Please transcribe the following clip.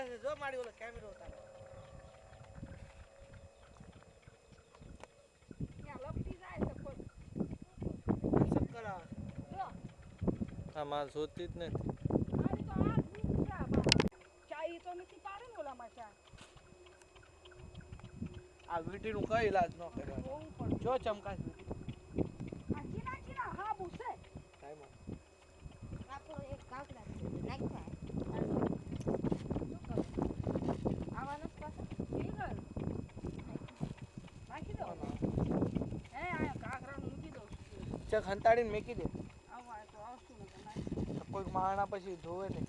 છે જો મારી ઓલો કેમેરો ઉતારે ત્યાં લપટી જાય છે કોઈ ચક્કર આવે જો આ માલ જોતી જ નથી મારી તો આ દૂધ છે બહાર ચાઈ તો નથી પાડે ને ઓલામાં ચા આ વીટીનું કઈ ઈલાજ ન કર્યો જોવું પડે જો ચમકાશ વીટી આ ચીના ચીના હાબુ છે કાંઈ આપણો એક કાકડા નાખ્યા આવા નથી પાછા ઠીક છે નાખી દો હે આ કાકરાનું મૂકી દો ચક હંતાડીને મેકી દે આવા તો આવશું ને નાખી કોઈક માણા પછી ધોવે ને